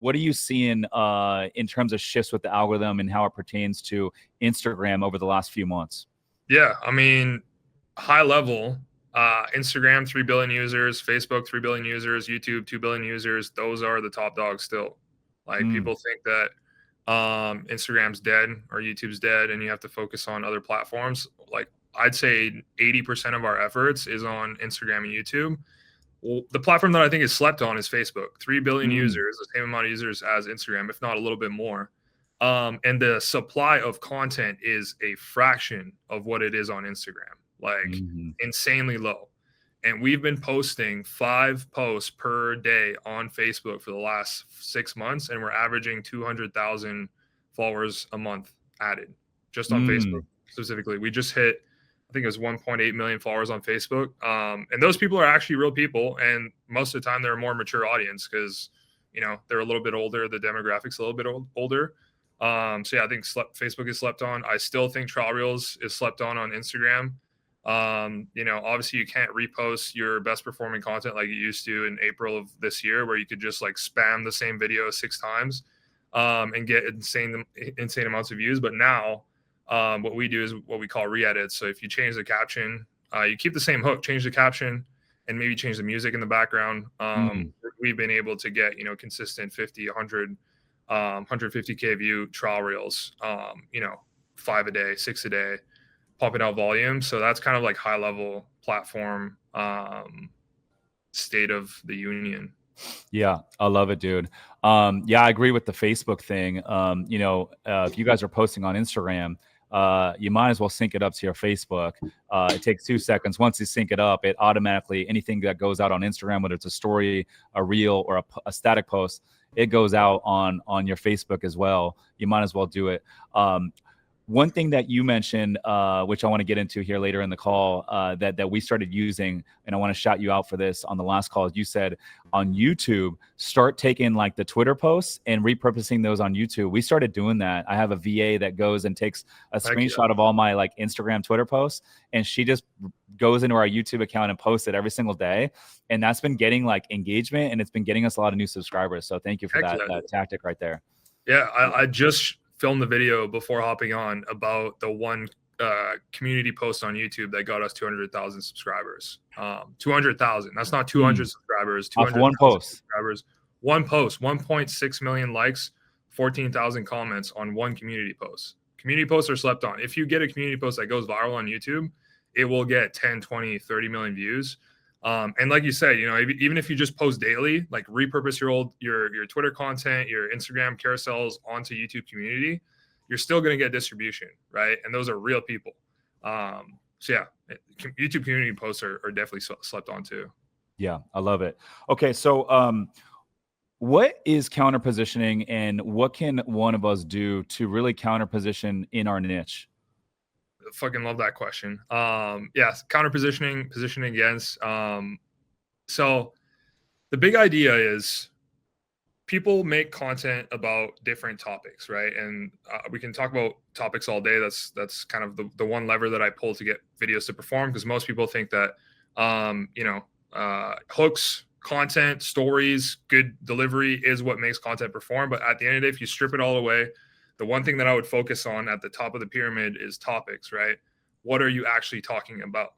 what are you seeing in terms of shifts with the algorithm and how it pertains to Instagram over the last few months? Yeah, I mean, high level, Instagram 3 billion users, Facebook 3 billion users, YouTube 2 billion users. Those are the top dogs still. Like people think that Instagram's dead or YouTube's dead, and you have to focus on other platforms. Like I'd say 80% of our efforts is on Instagram and YouTube. Well, the platform that I think is slept on is Facebook. 3 billion users, the same amount of users as Instagram, if not a little bit more. And the supply of content is a fraction of what it is on Instagram, like insanely low. And we've been posting 5 posts per day on Facebook for the last 6 months, and we're averaging 200,000 followers a month added just on Facebook specifically. We just hit, I think it was 1.8 million followers on Facebook. And those people are actually real people. And most of the time they're a more mature audience because, you know, they're a little bit older. The demographic's a little bit older. So yeah, I think Facebook is slept on. I still think Trial Reels is slept on Instagram. You know, obviously you can't repost your best performing content like you used to in April of this year, where you could just like spam the same video 6 times and get insane amounts of views. But now what we do is what we call re-edits. So if you change the caption, you keep the same hook, change the caption, and maybe change the music in the background. We've been able to get, you know, consistent 50, 100, 150K view trial reels, you know, 5 a day, 6 a day, pumping out volume. So that's kind of like high level platform state of the union. Yeah, I love it, dude. Yeah, I agree with the Facebook thing. You know, if you guys are posting on Instagram, you might as well sync it up to your Facebook. It takes 2 seconds. Once you sync it up, it automatically, anything that goes out on Instagram, whether it's a story, a reel, or a static post, it goes out on your Facebook as well. You might as well do it. One thing that you mentioned, which I want to get into here later in the call, that we started using, and I want to shout you out for this on the last call, you said on YouTube, start taking like the Twitter posts and repurposing those on YouTube. We started doing that. I have a VA that goes and takes a screenshot of all my like Instagram, Twitter posts, and she just goes into our YouTube account and posts it every single day. And that's been getting like engagement, and it's been getting us a lot of new subscribers. So thank you for that tactic right there. Yeah, I just filmed the video before hopping on about the one community post on YouTube that got us 200,000 subscribers. 200,000. That's not 200 subscribers. 200 one post. Subscribers. One post. 1.6 million likes. 14,000 comments on one community post. Community posts are slept on. If you get a community post that goes viral on YouTube, it will get 10, 20, 30 million views. And like you said, you know, even if you just post daily, like repurpose your Twitter content, your Instagram carousels onto YouTube community, you're still going to get distribution, right? And those are real people. So yeah, YouTube community posts are definitely slept on too. Yeah, I love it. Okay, so what is counterpositioning, and what can one of us do to really counterposition in our niche? Fucking love that question. Yes, counterpositioning, positioning against. So the big idea is people make content about different topics, right? And we can talk about topics all day. That's kind of the one lever that I pull to get videos to perform, because most people think that you know, hooks, content, stories, good delivery is what makes content perform. But at the end of the day, if you strip it all away, the one thing that I would focus on at the top of the pyramid is topics, right? What are you actually talking about?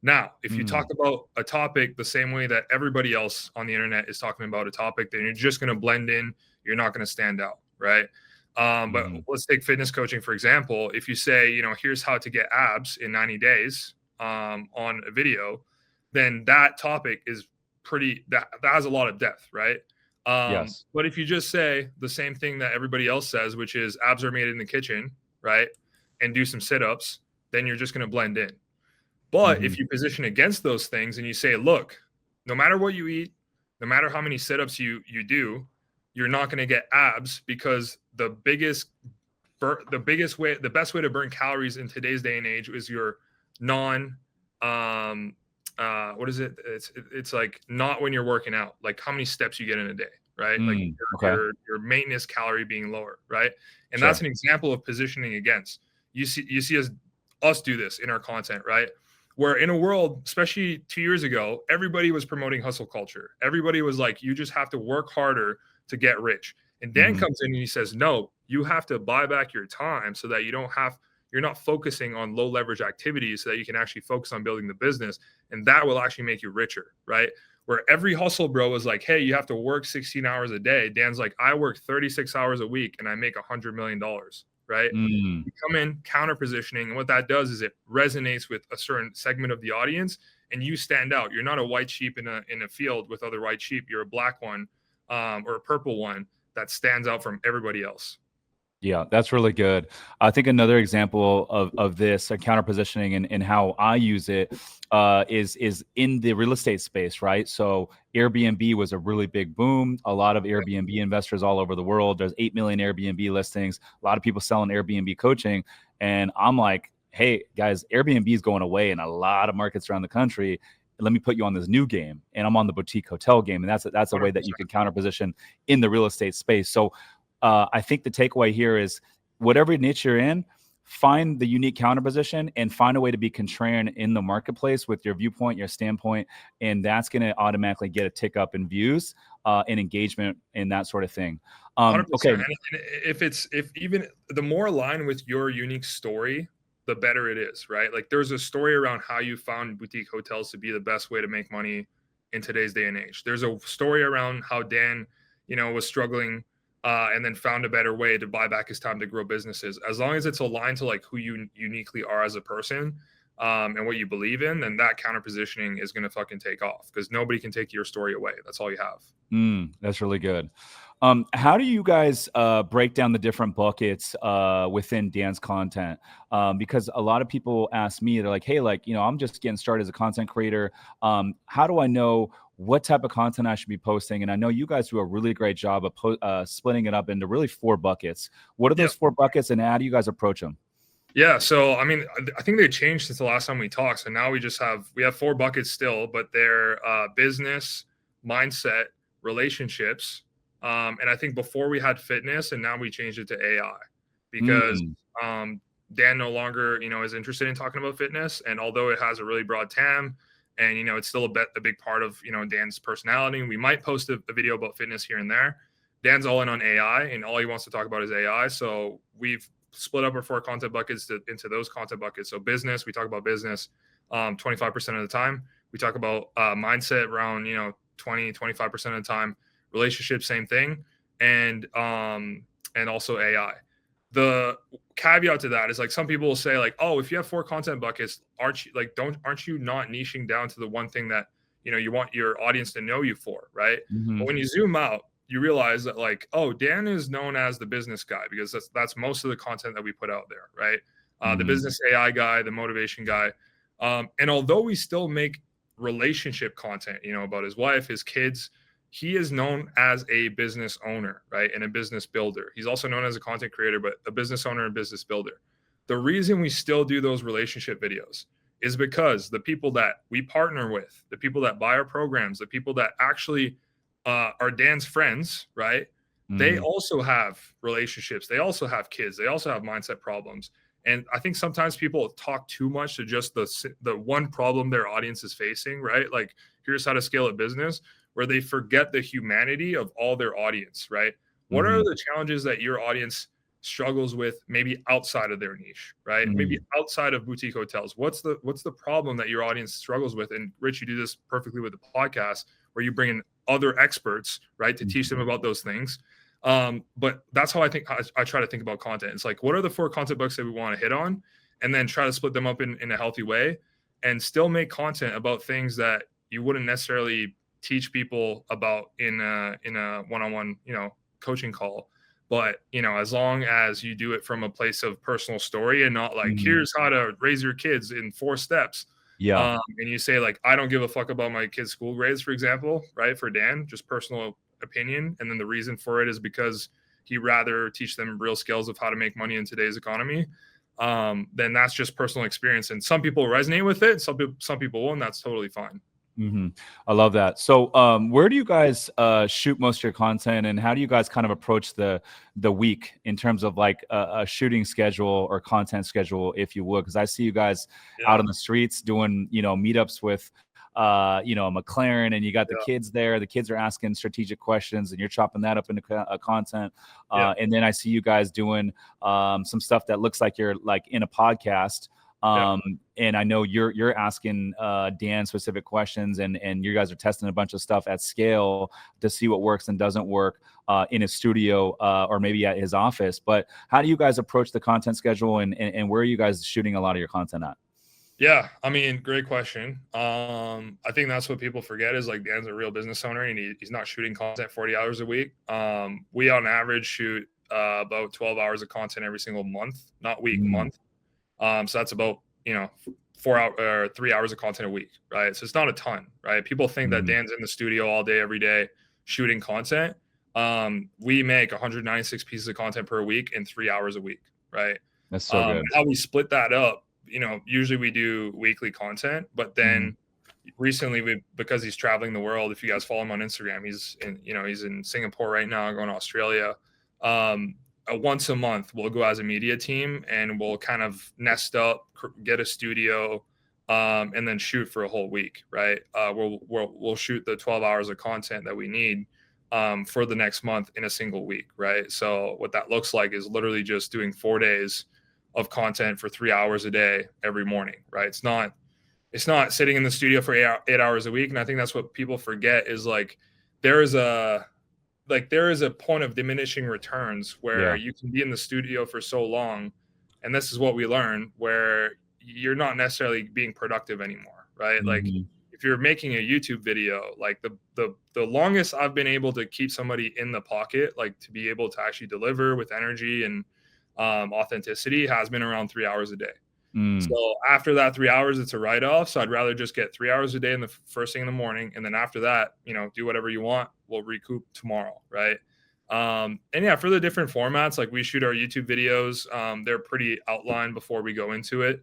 Now, if you talk about a topic the same way that everybody else on the internet is talking about a topic, then you're just going to blend in. You're not going to stand out, right? But let's take fitness coaching, for example. If you say, you know, here's how to get abs in 90 days on a video, then that topic is that has a lot of depth, right? Yes. But if you just say the same thing that everybody else says, which is abs are made in the kitchen, right, and do some sit-ups, then you're just going to blend in. But if you position against those things and you say, look, no matter what you eat, no matter how many sit-ups you do, you're not going to get abs, because the best way to burn calories in today's day and age is your what is it? It's like not when you're working out, like how many steps you get in a day, right? Like your maintenance calorie being lower, right? And that's an example of positioning against. You see us do this in our content, right? Where in a world, especially 2 years ago, everybody was promoting hustle culture. Everybody was like, you just have to work harder to get rich. And Dan comes in and he says, no, you have to buy back your time so that you're not focusing on low leverage activities, so that you can actually focus on building the business. And that will actually make you richer, right? Where every hustle bro is like, hey, you have to work 16 hours a day. Dan's like, I work 36 hours a week and I make $100 million, right? You come in counter positioning, and what that does is it resonates with a certain segment of the audience, and you stand out. You're not a white sheep in a field with other white sheep. You're a black one, or a purple one that stands out from everybody else. Yeah, that's really good. I think another example of this counter positioning and how I use it is in the real estate space, right? So Airbnb was a really big boom. A lot of Airbnb investors all over the world. There's 8 million Airbnb listings. A lot of people selling Airbnb coaching, and I'm like, hey guys, Airbnb is going away in a lot of markets around the country. Let me put you on this new game, and I'm on the boutique hotel game, and that's a way that you can counter position in the real estate space. So I think the takeaway here is whatever niche you're in, find the unique counter position and find a way to be contrarian in the marketplace with your viewpoint, your standpoint, and that's going to automatically get a tick up in views and engagement and that sort of thing. 100%. Okay. And if even the more aligned with your unique story, the better it is, right? Like there's a story around how you found boutique hotels to be the best way to make money in today's day and age. There's a story around how Dan, was struggling and then found a better way to buy back his time to grow businesses. As long as it's aligned to like who you uniquely are as a person and what you believe in, then that counter positioning is going to fucking take off, because nobody can take your story away. That's all you have. That's really good. How do you guys break down the different buckets within Dan's content? Because a lot of people ask me, they're like, hey, I'm just getting started as a content creator. How do I know what type of content I should be posting? And I know you guys do a really great job of splitting it up into really 4 buckets. What are those 4 buckets, and how do you guys approach them? Yeah, so I mean, I think they changed since the last time we talked. So now we have 4 buckets still, but they're business, mindset, relationships, and I think before we had fitness, and now we changed it to AI, because Dan no longer is interested in talking about fitness, and although it has a really broad TAM, and it's still a big part of Dan's personality, we might post a video about fitness here and there. Dan's all in on AI, and all he wants to talk about is AI. So we've split up our 4 content buckets into those content buckets. So business, we talk about business 25% of the time. We talk about mindset around 20-25% of the time. Relationships, same thing, and also AI. The caveat to that is, like, some people will say, like, oh, if you have 4 content buckets, aren't you not niching down to the one thing that you want your audience to know you for, right? But when you zoom out, you realize that, like, oh, Dan is known as the business guy, because that's most of the content that we put out there, right? The business AI guy, the motivation guy, and although we still make relationship content, about his wife, his kids, he is known as a business owner, right? And a business builder. He's also known as a content creator, but a business owner and business builder. The reason we still do those relationship videos is because the people that we partner with, the people that buy our programs, the people that actually are Dan's friends, right? They also have relationships. They also have kids. They also have mindset problems. And I think sometimes people talk too much to just the one problem their audience is facing, right? Like, here's how to scale a business, where they forget the humanity of all their audience, right? What are the challenges that your audience struggles with, maybe outside of their niche, right? Maybe outside of boutique hotels. What's the problem that your audience struggles with? And Rich, you do this perfectly with the podcast, where you bring in other experts, right, to teach them about those things. But that's how I try to think about content. It's like, what are the 4 content buckets that we want to hit on, and then try to split them up in a healthy way, and still make content about things that you wouldn't necessarily teach people about in a one-on-one, coaching call. But, as long as you do it from a place of personal story, and not like, here's how to raise your kids in 4 steps. Yeah. And you say, like, I don't give a fuck about my kids' school grades, for example, right? For Dan, just personal opinion. And then the reason for it is because he'd rather teach them real skills of how to make money in today's economy. Then that's just personal experience. And some people resonate with it. Some people won't. That's totally fine. I love that. So where do you guys shoot most of your content, and how do you guys kind of approach the week in terms of like a shooting schedule or content schedule, if you would? Because I see you guys out on the streets doing meetups with a McLaren, and you got the Yeah. kids there. The kids are asking strategic questions, and you're chopping that up into content. Yeah. And then I see you guys doing some stuff that looks like you're like in a podcast. Yeah. And I know you're asking Dan specific questions, and you guys are testing a bunch of stuff at scale to see what works and doesn't work in his studio or maybe at his office. But how do you guys approach the content schedule, and where are you guys shooting a lot of your content at? Yeah, I mean, great question. I think that's what people forget is like Dan's a real business owner and he's not shooting content 40 hours a week. We on average shoot about 12 hours of content every single month, not week, month. So that's about 4 hours or 3 hours of content a week, right? So it's not a ton, right? People think that Dan's in the studio all day, every day, shooting content. We make 196 pieces of content per week in 3 hours a week, right? That's so good. How we split that up, usually we do weekly content, but then recently because he's traveling the world, if you guys follow him on Instagram, he's in Singapore right now, going to Australia. Once a month we'll go as a media team and we'll kind of nest up, get a studio, and then shoot for a whole week, right? We'll shoot the 12 hours of content that we need for the next month in a single week, right? So what that looks like is literally just doing 4 days of content for 3 hours a day every morning, right? It's not sitting in the studio for 8 hours a week. And I think that's what people forget is like there is a point of diminishing returns where you can be in the studio for so long, and this is what we learn, where you're not necessarily being productive anymore, right? Like if you're making a YouTube video, like the longest I've been able to keep somebody in the pocket, like to be able to actually deliver with energy and authenticity, has been around 3 hours a day. So after that 3 hours, it's a write-off. So I'd rather just get 3 hours a day in the first thing in the morning. And then after that, do whatever you want. We'll recoup tomorrow. Right. And yeah, for the different formats, like we shoot our YouTube videos, they're pretty outlined before we go into it.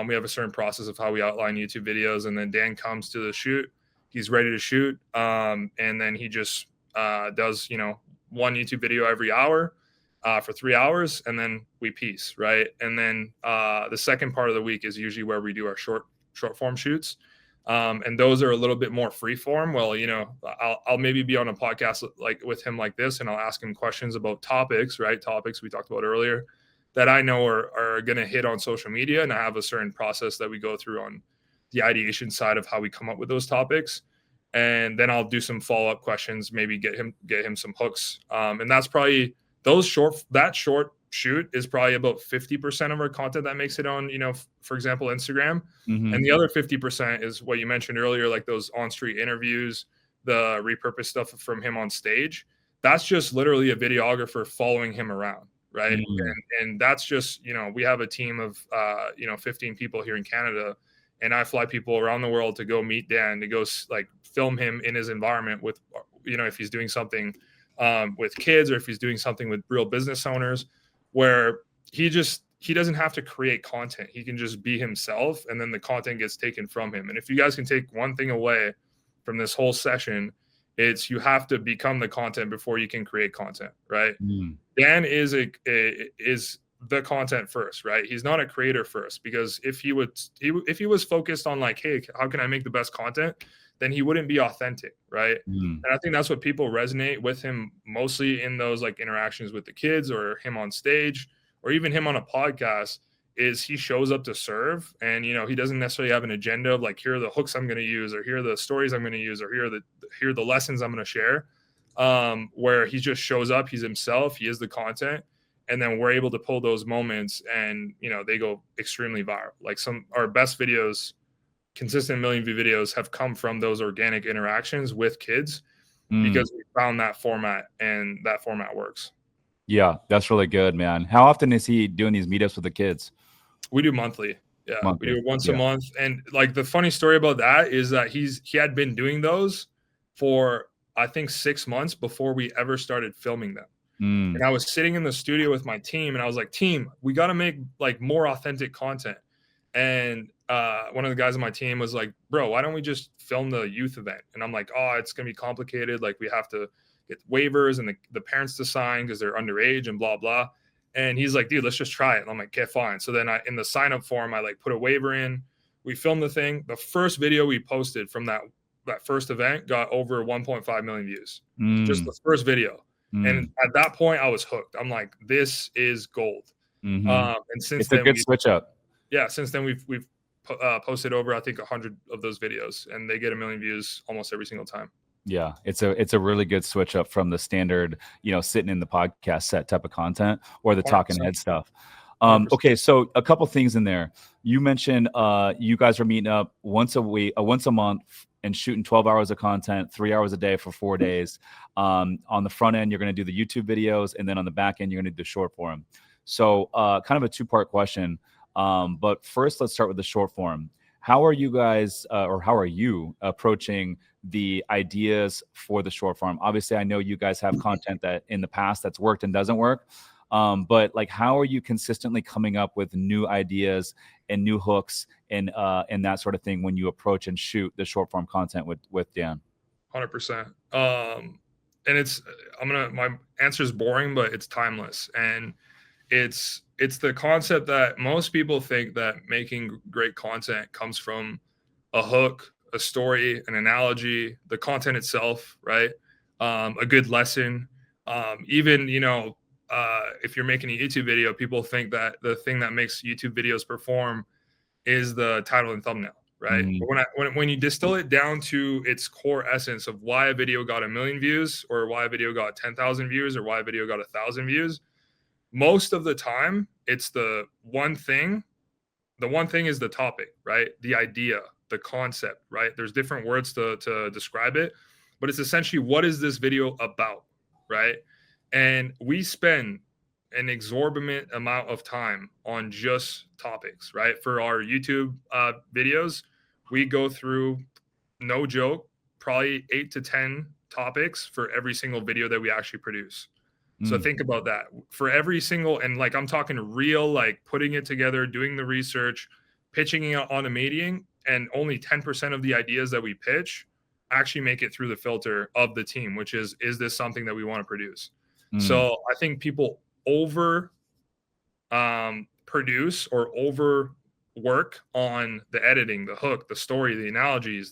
We have a certain process of how we outline YouTube videos, and then Dan comes to the shoot. He's ready to shoot. And then he just does, one YouTube video every hour. For 3 hours, and then we piece, right? And then the second part of the week is usually where we do our short form shoots, and those are a little bit more free form. Well, I'll maybe be on a podcast like with him like this, and I'll ask him questions about topics, right? Topics we talked about earlier that I know are going to hit on social media, and I have a certain process that we go through on the ideation side of how we come up with those topics. And then I'll do some follow-up questions, maybe get him some hooks, and that's probably that short shoot is probably about 50% of our content that makes it on, for example, Instagram. And the other 50% is what you mentioned earlier, like those on-street interviews, the repurposed stuff from him on stage. That's just literally a videographer following him around, right? And that's just, we have a team of, 15 people here in Canada, and I fly people around the world to go meet Dan, to go like film him in his environment with, if he's doing something with kids, or if he's doing something with real business owners, where he doesn't have to create content. He can just be himself, and then the content gets taken from him. And if you guys can take one thing away from this whole session, it's you have to become the content before you can create content, right? Dan is the content first, right? He's not a creator first, because if he was focused on like, hey, how can I make the best content, then he wouldn't be authentic, right? And I think that's what people resonate with him mostly in those like interactions with the kids, or him on stage, or even him on a podcast, is he shows up to serve. And he doesn't necessarily have an agenda of like, here are the hooks I'm going to use, or here are the stories I'm going to use, or here are the lessons I'm going to share. Where he just shows up, he's himself, he is the content, and then we're able to pull those moments, and they go extremely viral. Like our best videos, consistent million view videos, have come from those organic interactions with kids, because we found that format, and that format works. Yeah, that's really good, man. How often is he doing these meetups with the kids? We do monthly. Yeah, monthly. We do it once a month. And like the funny story about that is that he had been doing those for I think 6 months before we ever started filming them. And I was sitting in the studio with my team, and I was like, team, we got to make like more authentic content. And one of the guys on my team was like, bro, why don't we just film the youth event? And I'm like, oh, it's going to be complicated. Like we have to get waivers and the parents to sign because they're underage and blah, blah. And he's like, dude, let's just try it. And I'm like, okay, fine. So then in the sign up form, I like put a waiver in. We filmed the thing. The first video we posted from that first event got over 1.5 million views. Just the first video. And at that point, I was hooked. I'm like, this is gold. And since It's a then, good switch up. since then we've posted over, I think, 100 of those videos, and they get 1 million views almost every single time. Yeah, it's a really good switch up from the standard, sitting in the podcast set type of content or the 100%. talking head stuff. 100%. Okay, so a couple things in there. You mentioned you guys are meeting up once a month, and shooting 12 hours of content, 3 hours a day for 4 days. On the front end, you're going to do the YouTube videos, and then on the back end, you're going to do the short form. So kind of a two-part question. But first, let's start with the short form. How are you guys, or how are you approaching the ideas for the short form? Obviously, I know you guys have content that in the past that's worked and doesn't work. But like, how are you consistently coming up with new ideas and new hooks and that sort of thing when you approach and shoot the short form content with Dan? 100%. And my answer is boring, but it's timeless. And it's the concept that most people think that making great content comes from a hook, a story, an analogy, the content itself, right? A good lesson. Even, if you're making a YouTube video, people think that the thing that makes YouTube videos perform is the title and thumbnail, right? But when you distill it down to its core essence of why a video got 1 million views, or why a video got 10,000 views, or why a video got 1,000 views, most of the time it's the one thing. The one thing is the topic, right? The idea, the concept, right? There's different words to describe it, but it's essentially, what is this video about, right? And we spend an exorbitant amount of time on just topics, right? For our YouTube videos, we go through, no joke, probably 8 to 10 topics for every single video that we actually produce. So think about that. For every single, and like, I'm talking real, like putting it together, doing the research, pitching it on a meeting, and only 10% of the ideas that we pitch actually make it through the filter of the team, which is this something that we want to produce? So I think people over produce or over work on the editing, the hook, the story, the analogies,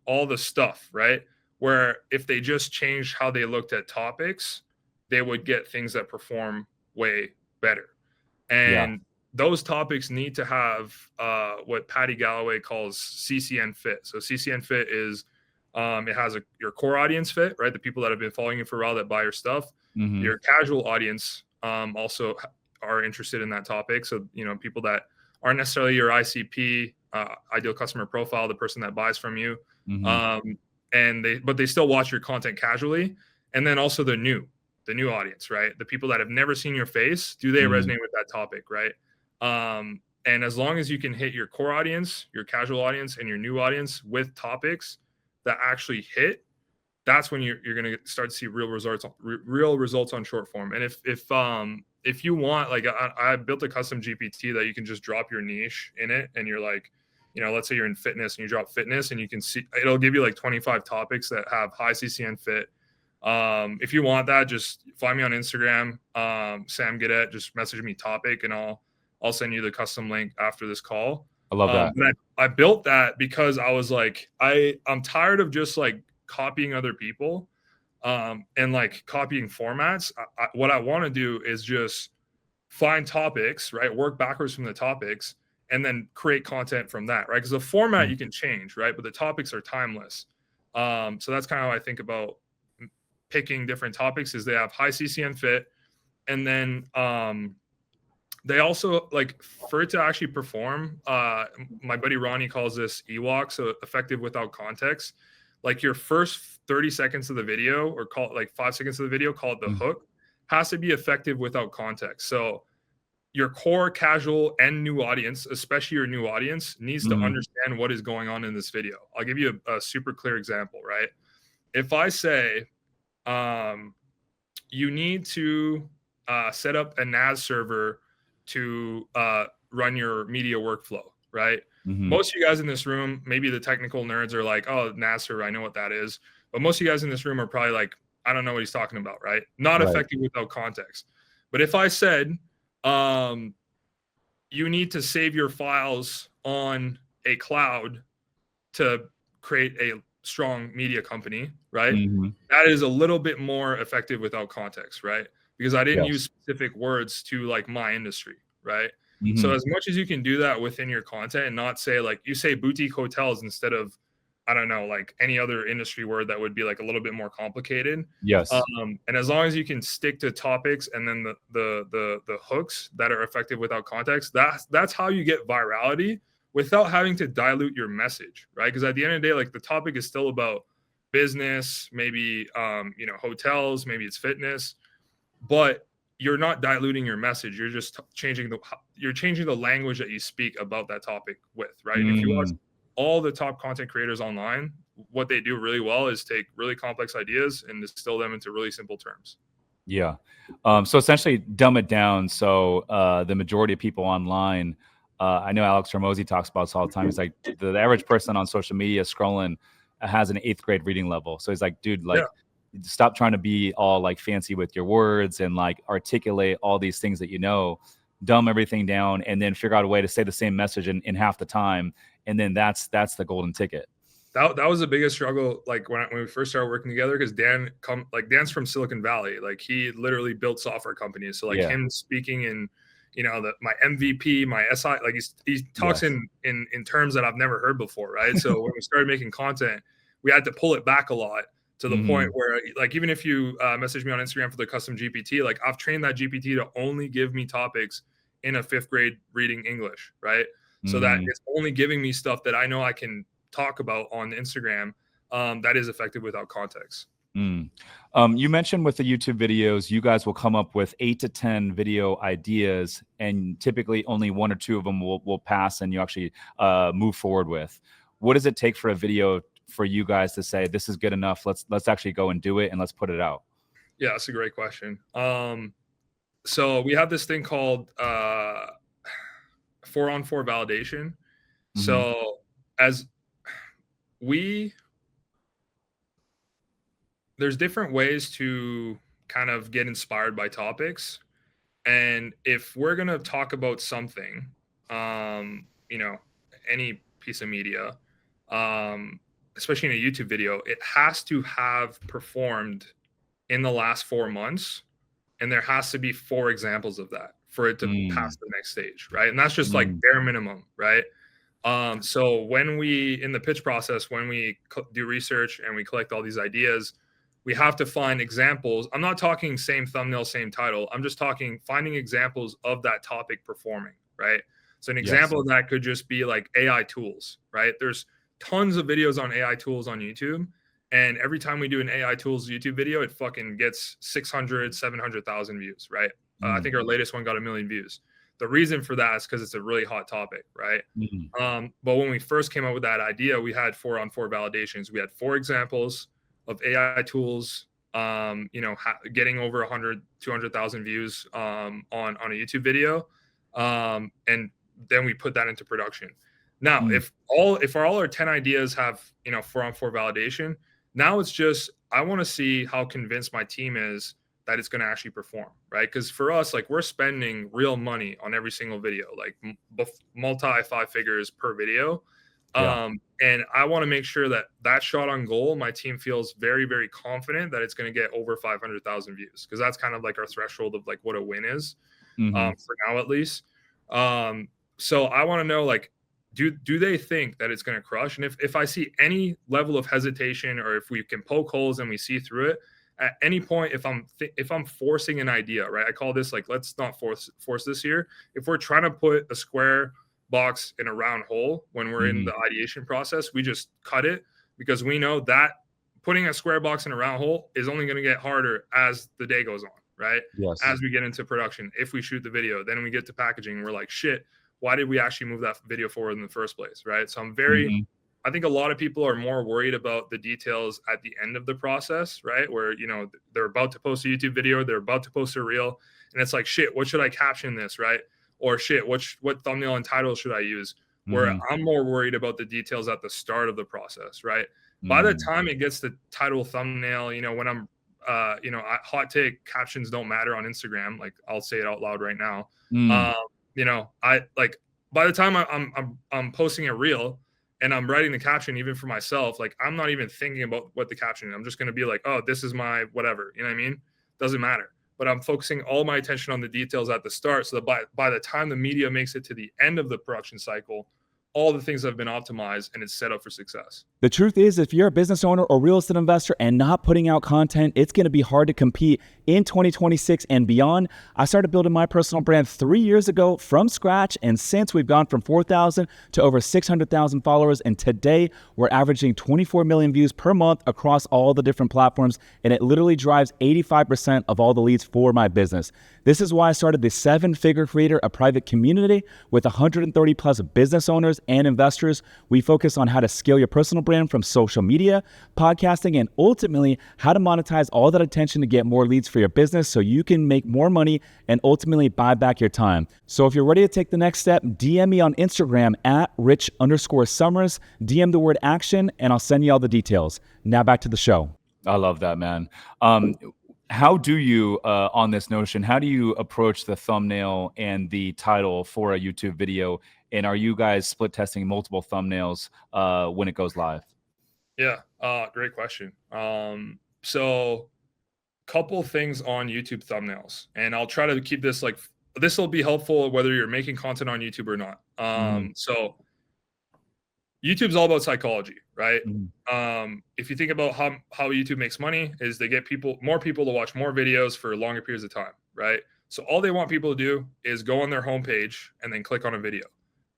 all the stuff, right? Where if they just changed how they looked at topics, they would get things that perform way better. And those topics need to have what Patty Galloway calls CCN fit. So CCN fit is it has your core audience fit, right? The people that have been following you for a while that buy your stuff. Your casual audience also are interested in that topic. So, people that aren't necessarily your ICP, ideal customer profile, the person that buys from you. But they still watch your content casually. And then also the new audience, right? The people that have never seen your face, do they resonate with that topic, right? And as long as you can hit your core audience, your casual audience, and your new audience with topics that actually hit, that's when you're going to start to see real results on short form. And if you want, like, I built a custom GPT that you can just drop your niche in it, and you're like, let's say you're in fitness and you drop fitness, and you can see, it'll give you like 25 topics that have high CCN fit. If you want that, just find me on Instagram, Sam Gaudet, just message me topic, and I'll send you the custom link after this call. I love that. But I built that because I was like, I'm tired of just like copying other people, and like copying formats. What I want to do is just find topics, right? Work backwards from the topics, and then create content from that, right? Because the format you can change, right? But the topics are timeless. So that's kind of how I think about picking different topics, is they have high CCN fit, and then they also, like, for it to actually perform, my buddy Ronnie calls this EWOC, so effective without context. Like, your first 30 seconds of the video, or call it like 5 seconds of the video, call it the hook, has to be effective without context. So your core casual and new audience, especially your new audience, needs to understand what is going on in this video. I'll give you a super clear example, right? If I say, you need to set up a NAS server to run your media workflow, right? Most of you guys in this room, maybe the technical nerds, are like, oh, NAS server, I know what that is. But most of you guys in this room are probably like, I don't know what he's talking about, right? Not effective without context. But if I said, you need to save your files on a cloud to create a strong media company, right? Mm-hmm. That is a little bit more effective without context, right? Because I didn't use Yes. specific words to like my industry, right? So Mm-hmm. as much as you can do that within your content and not say like you say boutique hotels instead of I don't know like any other industry word that would be like a little bit more complicated. Yes. And as long as you can stick to topics and then the hooks that are effective without context, that's how you get virality without having to dilute your message, right? Because at the end of the day, like the topic is still about business, maybe hotels, maybe it's fitness, but you're not diluting your message. You're just changing the language that you speak about that topic with, right? And if you watch Mm. all the top content creators online, what they do really well is take really complex ideas and distill them into really simple terms. Yeah. So essentially, dumb it down. So the majority of people online, I know Alex Hormozy talks about this all the time. He's like, the average person on social media scrolling has an 8th grade reading level. So he's like, dude, Yeah, like, stop trying to be all like fancy with your words and like articulate all these things that you know. Dumb everything down and then figure out a way to say the same message in half the time. And then that's the golden ticket. that was the biggest struggle. Like when we first started working together, because Dan's from Silicon Valley. Like he literally built software companies. So like Yeah. him speaking in, my MVP, my SI, like he talks Yes. in terms that I've never heard before, right? So when we started making content, we had to pull it back a lot to the point Mm-hmm. where like even if you message me on Instagram for the custom GPT, like I've trained that GPT to only give me topics in a 5th grade reading English, right? So that Mm. it's only giving me stuff that I know I can talk about on Instagram that is effective without context. Mm. You mentioned with the YouTube videos, you guys will come up with 8 to 10 video ideas, and typically only 1 or 2 of them will pass, and you actually move forward with. What does it take for a video for you guys to say this is good enough? Let's actually go and do it, and let's put it out. Yeah, that's a great question. So we have this thing called 4-on-4 validation. Mm-hmm. So as we there's different ways to kind of get inspired by topics. And if we're going to talk about something, any piece of media, especially in a YouTube video, it has to have performed in the last 4 months. And there has to be 4 examples of that for it to pass Mm. the next stage. Right. And that's just like Mm. bare minimum. Right. So when we in the pitch process, when we do research and we collect all these ideas, we have to find examples. I'm not talking same thumbnail, same title. I'm just talking finding examples of that topic performing, right? So an Yes. example of that could just be like AI tools, right? There's tons of videos on AI tools on YouTube. And every time we do an AI tools YouTube video, it fucking gets 600, 700,000 views, right? I Mm. think our latest one got 1 million views. The reason for that is because it's a really hot topic, right? Mm. But when we first came up with that idea, we had 4-on-4 validations. We had 4 examples of AI tools, getting over 100, 200,000 views on a YouTube video. And then we put that into production. Now, Mm. if all our 10 ideas have, 4-on-4 validation, now it's just, I want to see how convinced my team is that it's going to actually perform, right? Because for us, like we're spending real money on every single video, like multi 5 figures per video. Yeah. And I want to make sure that shot on goal, my team feels very, very confident that it's going to get over 500,000 views, because that's kind of like our threshold of like what a win is, Mm-hmm. for now at least. So I want to know, like, do they think that it's going to crush? And if I see any level of hesitation, or if we can poke holes and we see through it, at any point, if I'm forcing an idea, right? I call this like, let's not force this here. If we're trying to put a square box in a round hole when we're in Mm-hmm. the ideation process, we just cut it, because we know that putting a square box in a round hole is only going to get harder as the day goes on, right? Yes. As we get into production, if we shoot the video, then we get to packaging, we're like, shit, why did we actually move that video forward in the first place, right? So Mm-hmm. I think a lot of people are more worried about the details at the end of the process, right? Where, they're about to post a YouTube video, they're about to post a reel, and it's like, shit, what should I caption this, right? Or shit, what thumbnail and title should I use? Where Mm-hmm. I'm more worried about the details at the start of the process, right? By the Mm. time it gets the title, thumbnail, when I'm, hot take, captions don't matter on Instagram. Like I'll say it out loud right now. Mm. I like by the time I'm posting a reel and I'm writing the caption, even for myself, like I'm not even thinking about what the caption is. I'm just going to be like, oh, this is my whatever. You know what I mean? Doesn't matter. But I'm focusing all my attention on the details at the start, so that by the time the media makes it to the end of the production cycle, all the things have been optimized and it's set up for success. The truth is, if you're a business owner or real estate investor and not putting out content, it's going to be hard to compete in 2026 and beyond. I started building my personal brand 3 years ago from scratch, and since we've gone from 4,000 to over 600,000 followers, and today we're averaging 24 million views per month across all the different platforms, and it literally drives 85% of all the leads for my business. This is why I started the 7-Figure Creator, a private community with 130 plus business owners and investors. We focus on how to scale your personal brand from social media, podcasting, and ultimately how to monetize all that attention to get more leads for your business so you can make more money and ultimately buy back your time. So if you're ready to take the next step, DM me on Instagram at Rich_Summers, DM the word action, and I'll send you all the details. Now back to the show. I love that, man. How do you, on this notion, how do you approach the thumbnail and the title for a YouTube video? And are you guys split testing multiple thumbnails when it goes live? Yeah, great question. So couple things on YouTube thumbnails, and I'll try to keep this like, this will be helpful whether you're making content on YouTube or not. So YouTube's all about psychology, right? If you think about how YouTube makes money, is they get more people to watch more videos for longer periods of time, right? So all they want people to do is go on their homepage and then click on a video.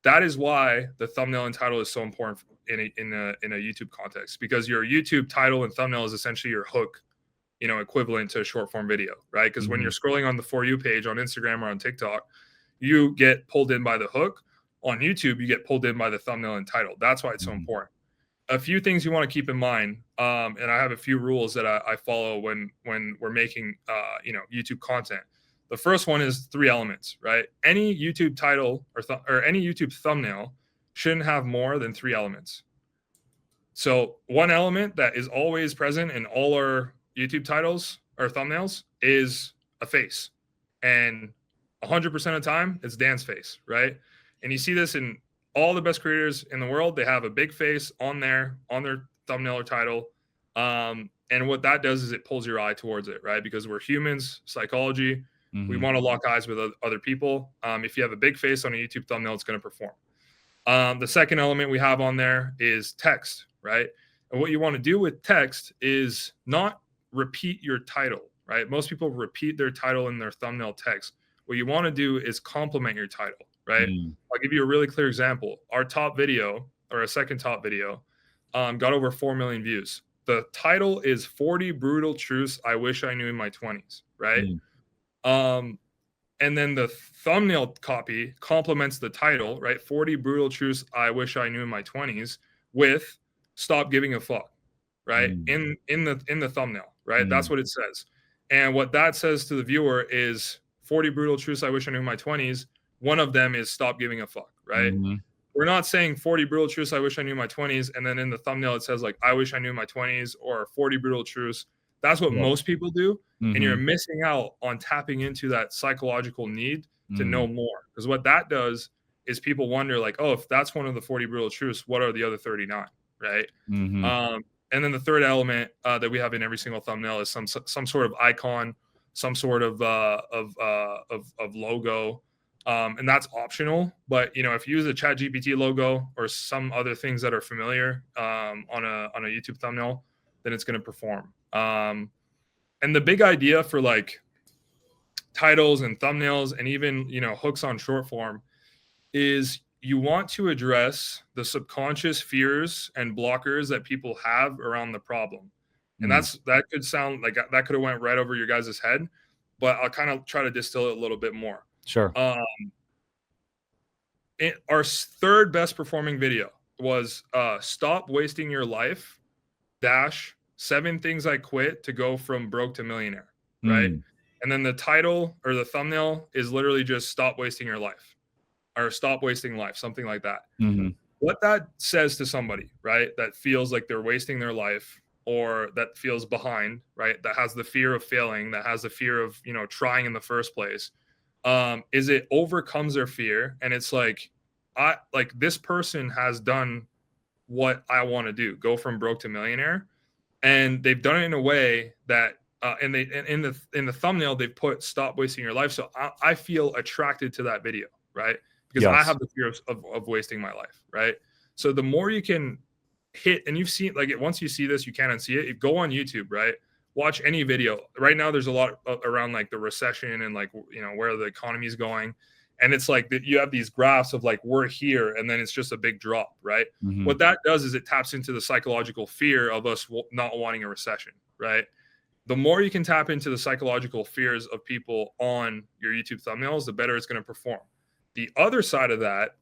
That is why the thumbnail and title is so important in a YouTube context, because your YouTube title and thumbnail is essentially your hook, equivalent to a short form video, right? Because when you're scrolling on the For You page on Instagram or on TikTok, you get pulled in by the hook. On YouTube, you get pulled in by the thumbnail and title. That's why it's so important. A few things you want to keep in mind, and I have a few rules that I follow when we're making YouTube content. The first one is 3 elements, right? Any YouTube title or any YouTube thumbnail shouldn't have more than 3 elements. So one element that is always present in all our YouTube titles or thumbnails is a face, and 100% of the time it's Dan's face, right? And you see this in all the best creators in the world. They have a big face on their thumbnail or title, and what that does is it pulls your eye towards it, right? Because we're humans, psychology. We want to lock eyes with other people. If you have a big face on a YouTube thumbnail, it's going to perform. The second element we have on there is text, right? And what you want to do with text is not repeat your title, right? Most people repeat their title in their thumbnail text. What you want to do is complement your title, right? I'll give you a really clear example. Our top video, or a second top video, got over 4 million views. The title is 40 Brutal Truths I Wish I Knew in My 20s, right? And then the thumbnail copy complements the title, right? 40 Brutal Truths I Wish I Knew in My 20s with Stop Giving a Fuck, right? In the thumbnail, right? That's what it says. And what that says to the viewer is 40 Brutal Truths I Wish I Knew in My 20s. One of them is Stop Giving a Fuck, right? We're not saying 40 Brutal Truths I Wish I Knew in My 20s, and then in the thumbnail it says like I wish I knew in my 20s, or 40 Brutal Truths. That's what most people do. And you're missing out on tapping into that psychological need to know more. Because what that does is people wonder like, oh, if that's one of the 40 Brutal Truths, what are the other 39, right? And then the third element that we have in every single thumbnail is some sort of icon, some sort of logo. And that's optional. But if you use a ChatGPT logo or some other things that are familiar on a YouTube thumbnail, then it's going to perform. And the big idea for like titles and thumbnails and even hooks on short form is you want to address the subconscious fears and blockers that people have around the problem. And that could sound like that could have went right over your guys' head, but I'll kind of try to distill it a little bit more. Sure. Our third best performing video was Stop Wasting Your Life - 7 Things I Quit to Go From Broke to Millionaire, right? And then the title or the thumbnail is literally just Stop Wasting Your Life, or Stop Wasting Life, something like that. What that says to somebody, right, that feels like they're wasting their life, or that feels behind, right, that has the fear of failing, that has the fear of trying in the first place, is it overcomes their fear, and it's like, this person has done what I want to do, go from broke to millionaire. And they've done it in a way that, and in the thumbnail, they've put "stop wasting your life." So I feel attracted to that video, right? Because I have the fear of wasting my life, right? So the more you can hit, and you've seen, like, once you see this, you can't unsee it. You go on YouTube, right? Watch any video. Right now, there's a lot around like the recession and like, where the economy is going. And it's like that you have these graphs of like, we're here, and then it's just a big drop, right? Mm-hmm. What that does is it taps into the psychological fear of us not wanting a recession, right? The more you can tap into the psychological fears of people on your YouTube thumbnails, the better it's going to perform. The other side of that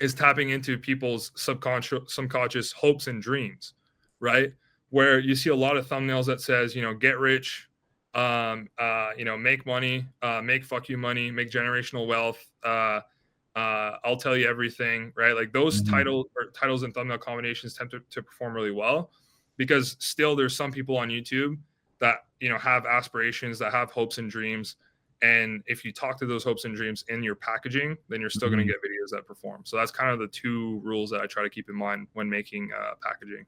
is tapping into people's subconscious hopes and dreams, right? Where you see a lot of thumbnails that says, get rich, make money, make fuck you money, make generational wealth, I'll tell you everything, right? Like those titles and thumbnail combinations tend to perform really well, because still there's some people on YouTube that, have aspirations, that have hopes and dreams. And if you talk to those hopes and dreams in your packaging, then you're still going to get videos that perform. So that's kind of the two rules that I try to keep in mind when making packaging.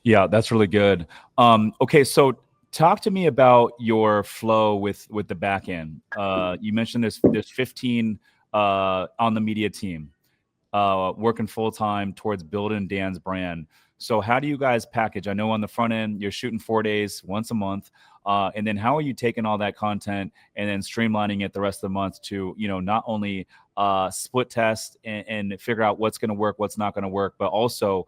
Yeah, that's really good. Okay, so talk to me about your flow with the back end. You mentioned there's 15 on the media team working full time towards building Dan's brand. So how do you guys package? I know on the front end, you're shooting 4 days, once a month. And then how are you taking all that content and then streamlining it the rest of the month to, not only split test and figure out what's going to work, what's not going to work, but also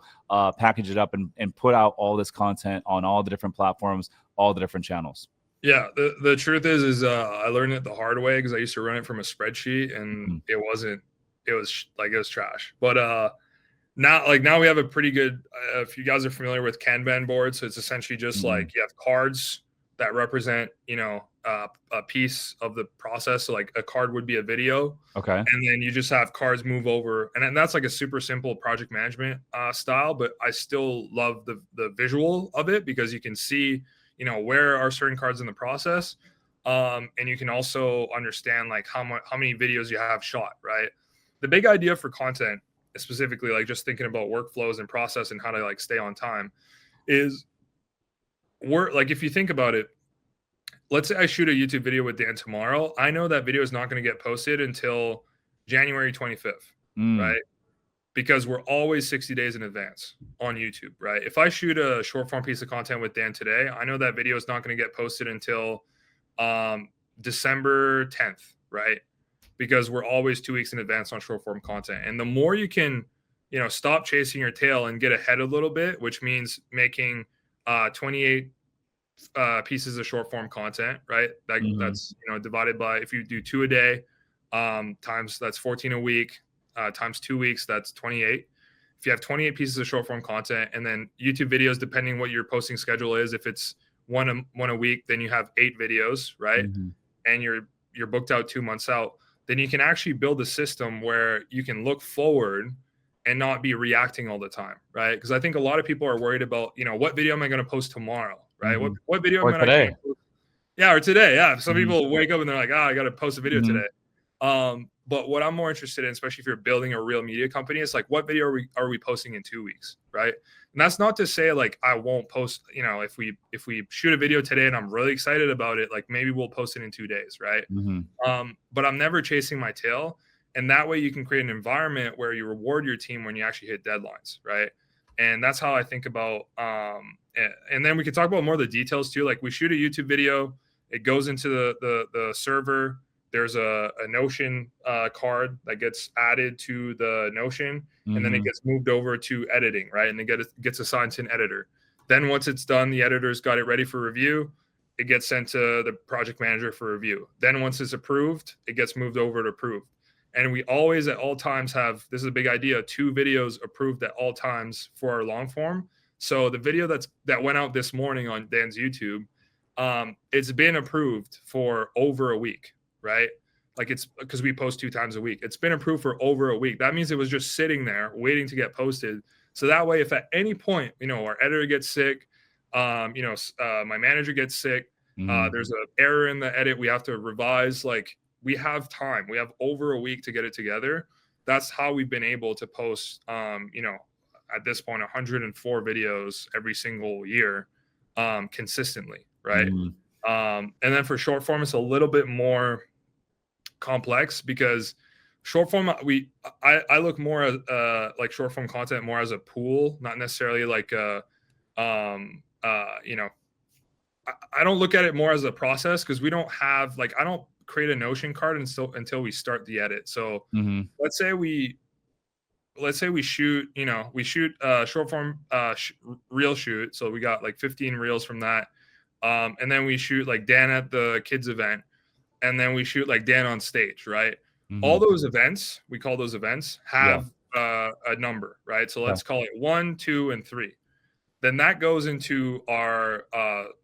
package it up and put out all this content on all the different platforms, all the different channels? Yeah, the truth is I learned it the hard way, because I used to run it from a spreadsheet, and it was trash. But now we have a pretty good, if you guys are familiar with Kanban boards, so it's essentially just like you have cards that represent, a piece of the process. So like a card would be a video. Okay. And then you just have cards move over. And that's like a super simple project management style, but I still love the visual of it, because you can see, where are certain cards in the process. And you can also understand like how many videos you have shot, right? The big idea for content, specifically, like just thinking about workflows and process and how to like stay on time, is like, if you think about it, let's say I shoot a YouTube video with Dan tomorrow. I know that video is not going to get posted until January 25th, right? Because we're always 60 days in advance on YouTube, right? If I shoot a short form piece of content with Dan today, I know that video is not going to get posted until December 10th, right? Because we're always 2 weeks in advance on short form content. And the more you can, stop chasing your tail and get ahead a little bit, which means making 28 pieces of short form content, right? That's, divided by, if you do 2 a day, times, that's 14 a week, times 2 weeks, that's 28. If you have 28 pieces of short form content, and then YouTube videos, depending what your posting schedule is, if it's one a week, then you have 8 videos, right? And you're booked out 2 months out. Then you can actually build a system where you can look forward and not be reacting all the time, right? Because I think a lot of people are worried about, what video am I going to post tomorrow, right? What video am I going to post? Yeah, or today. Yeah, some people wake up and they're like, I got to post a video today. But what I'm more interested in, especially if you're building a real media company, is like, what video are we posting in 2 weeks, right? And that's not to say like I won't post, if we shoot a video today and I'm really excited about it, like maybe we'll post it in 2 days, right? But I'm never chasing my tail. And that way you can create an environment where you reward your team when you actually hit deadlines, right? And that's how I think about, and then we can talk about more of the details too. Like, we shoot a YouTube video, it goes into the server. There's a Notion card that gets added to the Notion, and then it gets moved over to editing, right? And it gets assigned to an editor. Then once it's done, the editor's got it ready for review. It gets sent to the project manager for review. Then once it's approved, it gets moved over to approved. And we always at all times have, this is a big idea, 2 videos approved at all times for our long form. So the video that went out this morning on Dan's YouTube, it's been approved for over a week, right? Like, it's because we post 2 times a week. It's been approved for over a week. That means it was just sitting there waiting to get posted. So that way, if at any point, our editor gets sick, my manager gets sick, there's an error in the edit, we have to revise, like, we have time. We have over a week to get it together. that's how we've been able to post, you know, at this point, 104 videos every single year, consistently, right? And then for short form, it's a little bit more complex because short form, I look more at like short form content more as a pool, not necessarily like a, you know, I don't look at it more as a process because we don't have like, I don't create a Notion card until we start the edit. So let's say we shoot, you know, we shoot short form reel shoot. So we got like 15 reels from that. And then we shoot like Dan at the kids event, and then we shoot like Dan on stage, right? All those events, we call those events, have a number, right? So let's call it 1, 2, and 3. Then that goes into our,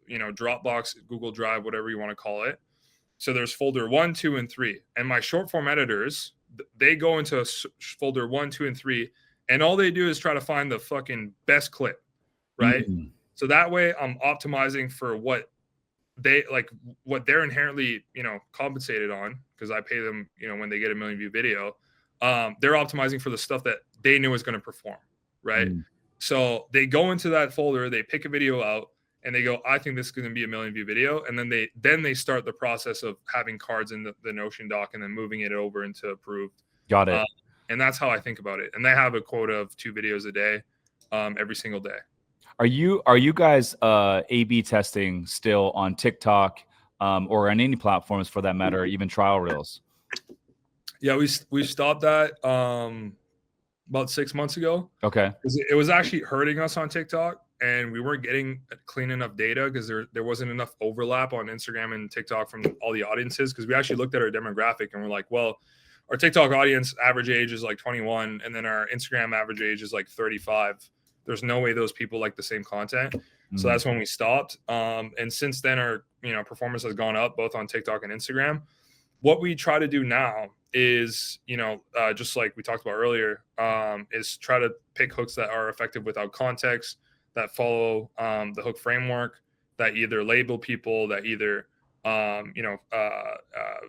you know, Dropbox, Google Drive, whatever you want to call it. So there's folder 1, 2, and 3. And my short form editors, they go into folder 1, 2, and 3. And all they do is try to find the fucking best clip, right? So that way I'm optimizing for what they're inherently, you know, compensated on, because I pay them, you know, when they get a 1 million view video. They're optimizing for the stuff that they knew was going to perform, right? So they go into that folder, they pick a video out, and they go, I think this is going to be a 1 million view video. And then they start the process of having cards in the Notion doc and then moving it over into approved. Got it. And that's how I think about it. And they have a quota of 2 videos a day, every single day. Are you guys A/B testing still on TikTok or on any platforms for that matter, even trial reels? Yeah, we stopped that about 6 months ago. Okay. It was actually hurting us on TikTok, and we weren't getting clean enough data because there wasn't enough overlap on Instagram and TikTok from all the audiences, because we actually looked at our demographic and we're like, well, our TikTok audience average age is like 21, and then our Instagram average age is like 35. There's no way those people like the same content. So that's when we stopped. And since then, our, you know, performance has gone up both on TikTok and Instagram. What we try to do now is, you know, just like we talked about earlier, is try to pick hooks that are effective without context, that follow the hook framework, that either label people, that either, you know,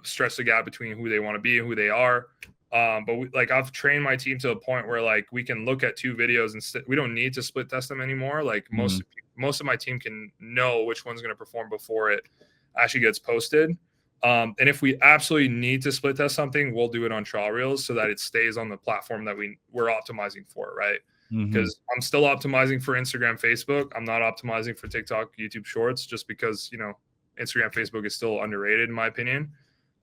stress the gap between who they want to be and who they are. But I've trained my team to a point where like we can look at 2 videos and we don't need to split test them anymore. Like most of my team can know which one's going to perform before it actually gets posted. And if we absolutely need to split test something, we'll do it on trial reels so that it stays on the platform that we're optimizing for, right? Because I'm still optimizing for Instagram, Facebook. I'm not optimizing for TikTok, YouTube Shorts, just because, you know, Instagram, Facebook is still underrated in my opinion.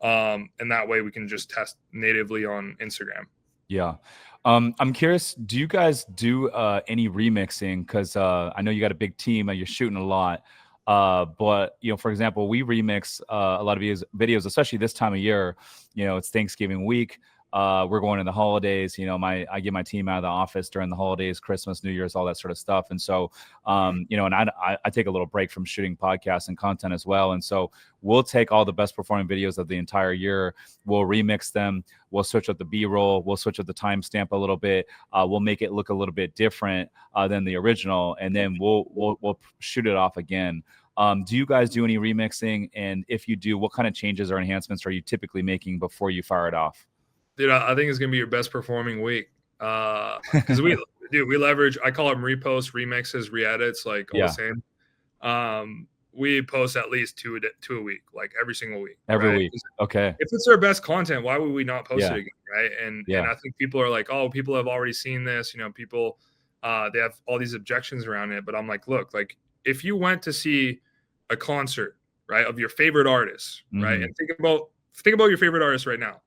And that way we can just test natively on Instagram. Yeah. I'm curious, do you guys do any remixing? Because I know you got a big team and you're shooting a lot. But, you know, for example, we remix a lot of videos, especially this time of year. You know, it's Thanksgiving week. We're going in the holidays. You know, I get my team out of the office during the holidays, Christmas, New Year's, all that sort of stuff. And so, you know, and I take a little break from shooting podcasts and content as well. And so we'll take all the best performing videos of the entire year. We'll remix them. We'll switch up the B-roll. We'll switch up the timestamp a little bit. We'll make it look a little bit different than the original, and then we'll shoot it off again. Do you guys do any remixing? And if you do, what kind of changes or enhancements are you typically making before you fire it off? Dude, I think it's gonna be your best performing week. Because we leverage, I call them reposts, remixes, re-edits, like all the same. We post at least two a week, like every single week. Every week. Okay. If it's our best content, why would we not post it again, right? And I think people are like, oh, people have already seen this. You know, people they have all these objections around it. But I'm like, look, like if you went to see a concert, right, of your favorite artist, right, and think about your favorite artist right now,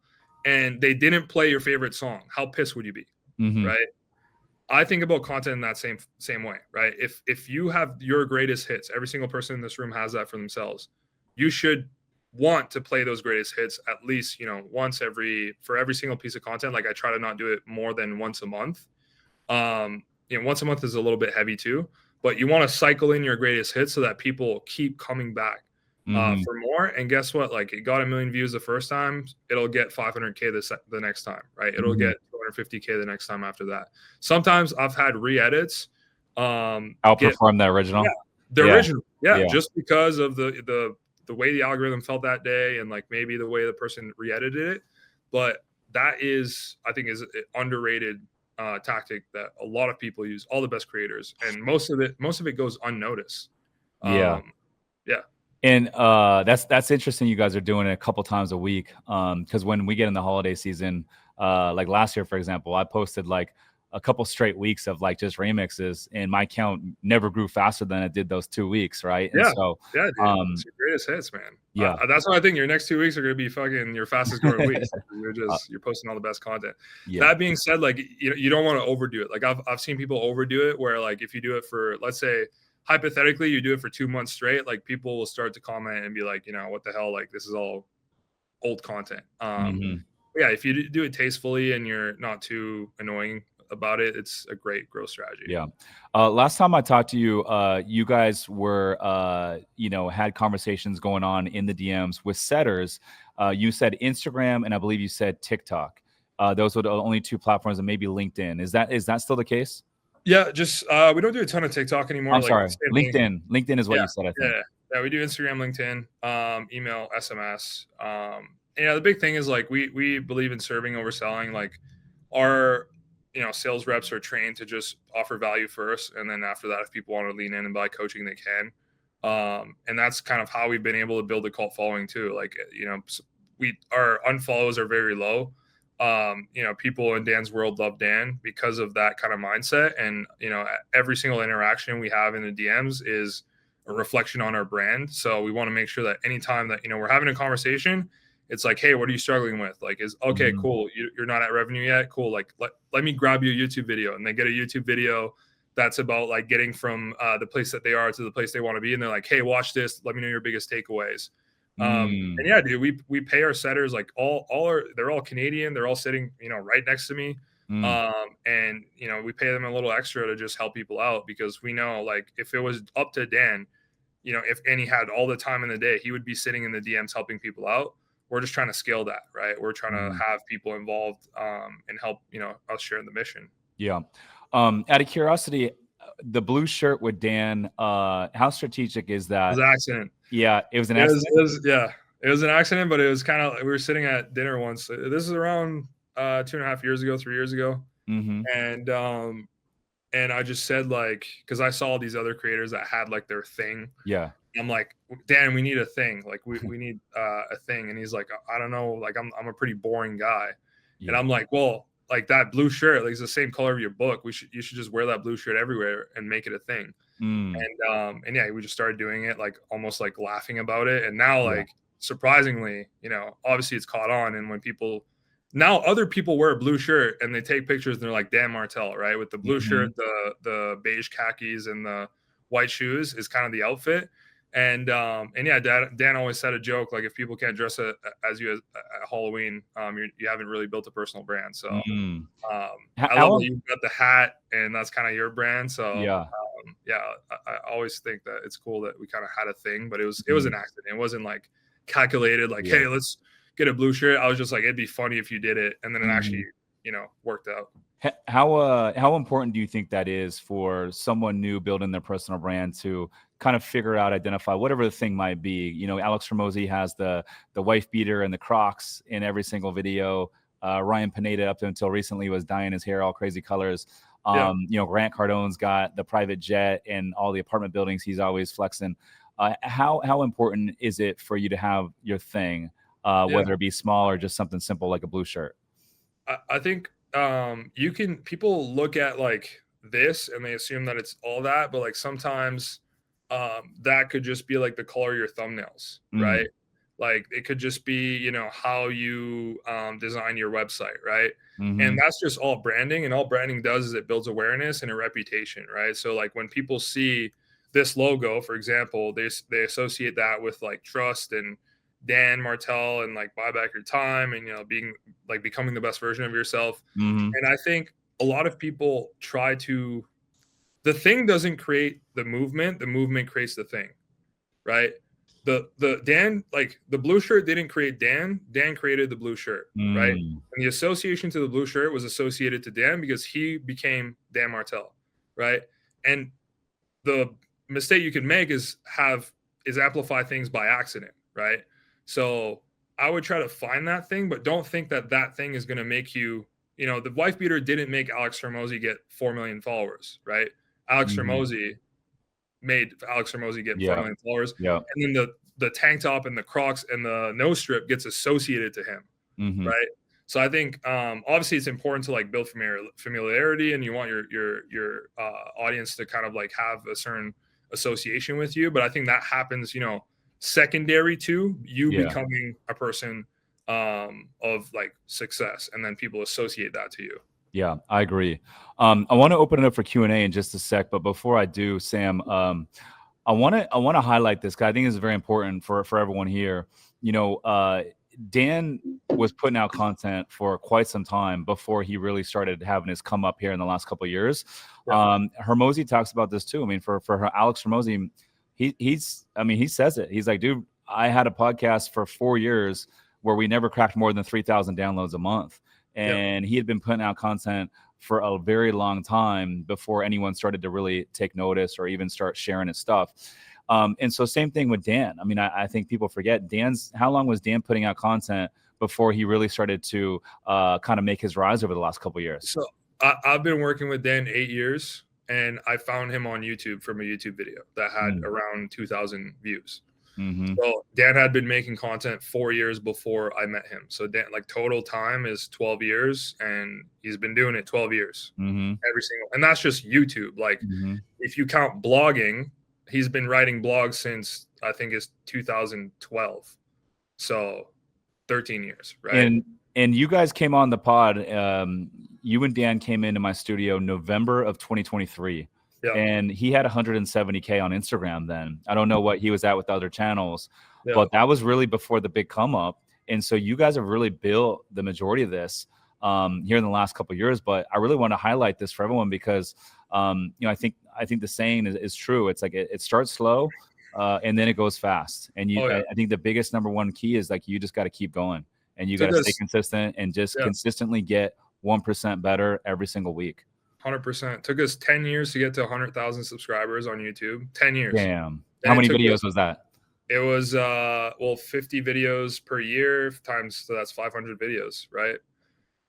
and they didn't play your favorite song, how pissed would you be, right? I think about content in that same way, right? If you have your greatest hits, every single person in this room has that for themselves. You should want to play those greatest hits at least, you know, for every single piece of content. Like I try to not do it more than once a month. You know, once a month is a little bit heavy too, but you want to cycle in your greatest hits so that people keep coming back for more. And guess what? Like it got 1 million views the first time, it'll get 500K the next time, right? It'll get 250K the next time after that. Sometimes I've had re-edits outperform the original. Original, just because of the way the algorithm felt that day, and like maybe the way the person re-edited it. But that is, I think, is an underrated tactic that a lot of people use, all the best creators, and most of it goes unnoticed. Yeah. Yeah. And that's interesting. You guys are doing it a couple times a week. Because when we get in the holiday season, like last year, for example, I posted like a couple straight weeks of like just remixes, and my count never grew faster than it did those 2 weeks, right? And Yeah. so, Yeah, dude. It's your greatest hits, man. yeah, That's why I think your next 2 weeks are going to be fucking your fastest growing weeks. uh, You're posting all the best content. yeah, That being said, like you don't want to overdo it. Like I've seen people overdo it where like if you do it for, let's say hypothetically you do it for 2 months straight, like people will start to comment and be like, what the hell, like this is all old content. hmm Yeah, if you do it tastefully and you're not too annoying about it, it's a great growth strategy. yeah. Last time I talked to you, you guys were, had conversations going on in the DMs with setters. You said Instagram, and I believe you said TikTok. Those were the only two platforms, and maybe LinkedIn. Is that still the case? Yeah, just we don't do a ton of TikTok anymore. I'm Like sorry, same thing. LinkedIn. LinkedIn is what Yeah, you said, I think. yeah. We do Instagram, LinkedIn, email, SMS. The big thing is like we believe in serving over selling. Like our sales reps are trained to just offer value first, and then after that, if people want to lean in and buy coaching, they can. And that's kind of how we've been able to build a cult following too. Like our unfollows are very low. People in Dan's world love Dan because of that kind of mindset. And, every single interaction we have in the DMs is a reflection on our brand. So we want to make sure that anytime that, we're having a conversation, it's like, hey, what are you struggling with? Like, okay, cool. You're not at revenue yet. Cool. Like, let me grab you a YouTube video, and they get a YouTube video that's about like getting from the place that they are to the place they want to be. And they're like, hey, watch this. Let me know your biggest takeaways. And yeah, dude, we pay our setters like they're all Canadian. They're all sitting, right next to me. And we pay them a little extra to just help people out, because we know like if it was up to Dan, if he had all the time in the day, he would be sitting in the DMs helping people out. We're just trying to scale that, right? We're trying to have people involved and help, us share in the mission. Yeah. Out of curiosity, the blue shirt with Dan, how strategic is that? It was an accident. Yeah, it was an accident. It was an accident, but it was kind of, we were sitting at dinner once. This is around 2.5 years ago, 3 years ago. And I just said, like, because I saw these other creators that had like their thing. Yeah. I'm like, Dan, we need a thing. Like we need a thing. And he's like, I don't know. Like I'm a pretty boring guy. Yeah. And I'm like, well, like that blue shirt, like it's the same color of your book. You should just wear that blue shirt everywhere and make it a thing. And yeah, we just started doing it, like almost like laughing about it. And now, like surprisingly, obviously it's caught on. And when other people wear a blue shirt and they take pictures and they're like, Dan Martell, right? With the blue shirt, the beige khakis and the white shoes is kind of the outfit. And yeah, Dan always said a joke, like if people can't dress as you at Halloween, you haven't really built a personal brand. So I love that you've got the hat and that's kind of your brand. So yeah, I always think that it's cool that we kind of had a thing, but it was an accident. It wasn't like calculated, like, hey, let's get a blue shirt. I was just like, it'd be funny if you did it, and then it actually worked out. How important do you think that is for someone new building their personal brand to kind of figure out, identify whatever the thing might be? Alex Ramosi has the wife beater and the Crocs in every single video. Ryan Pineda up until recently was dyeing his hair all crazy colors. Grant Cardone's got the private jet and all the apartment buildings he's always flexing. How important is it for you to have your thing, whether it be small or just something simple like a blue shirt? I think people look at like this and they assume that it's all that, but like sometimes that could just be like the color of your thumbnails, right? Like it could just be, how you design your website, right? And that's just all branding, and all branding does is it builds awareness and a reputation, right? So like when people see this logo, for example, they associate that with like trust and Dan Martell and like buy back your time and being like becoming the best version of yourself. And I think a lot of people the thing doesn't create the movement creates the thing, right? The Dan, like the blue shirt didn't create Dan created the blue shirt, right? And the association to the blue shirt was associated to Dan because he became Dan Martell, right? And the mistake you can make is amplify things by accident, right? So I would try to find that thing, but don't think that that thing is going to make you, you know, the wife beater didn't make Alex Hormozy get 4 million followers, right? Alex Hormozy made Alex Hormozy get 4 million followers. Yeah. And then the tank top and the Crocs and the nose strip gets associated to him, right? So I think obviously it's important to like build familiarity, and you want your audience to kind of like have a certain association with you. But I think that happens, you know, secondary to you becoming a person of like success, and then people associate that to you. Yeah, I agree. I want to open it up for Q&A in just a sec, but before I do, Sam, I want to highlight this because I think it's very important for everyone here. You know, Dan was putting out content for quite some time before he really started having his come up here in the last couple of years. Hormozy talks about this too. I mean, for Alex Hormozy, he says it. He's like, dude, I had a podcast for 4 years where we never cracked more than 3,000 downloads a month. And he had been putting out content for a very long time before anyone started to really take notice or even start sharing his stuff. And so same thing with Dan. I mean, I think people forget how long was Dan putting out content before he really started to kind of make his rise over the last couple of years? So I've been working with Dan 8 years, and I found him on YouTube from a YouTube video that had around 2,000 views. So Dan had been making content 4 years before I met him. So Dan, like, total time is 12 years, and he's been doing it 12 years every single, and that's just YouTube. Like if you count blogging, he's been writing blogs since I think it's 2012. So 13 years, right? And you guys came on the pod. You and Dan came into my studio November of 2023. And he had 170K on Instagram then. I don't know what he was at with other channels, but that was really before the big come up. And so you guys have really built the majority of this here in the last couple of years. But I really want to highlight this for everyone because you know, I think the saying is true. It's like it starts slow and then it goes fast. And I think the biggest number one key is like you just got to keep going, and you got to stay consistent and just consistently get 1% better every single week. 100%. Took us 10 years to get to 100,000 subscribers on YouTube. 10 years. Damn. How many videos was that? It was 50 videos per year times, so that's 500 videos, right?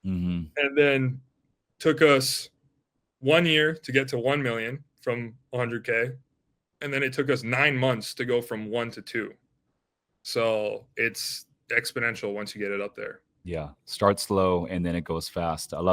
And then took us 1 year to get to 1 million from 100K, and then it took us 9 months to go from 1 to 2. So it's exponential once you get it up there. Yeah, start slow and then it goes fast. I love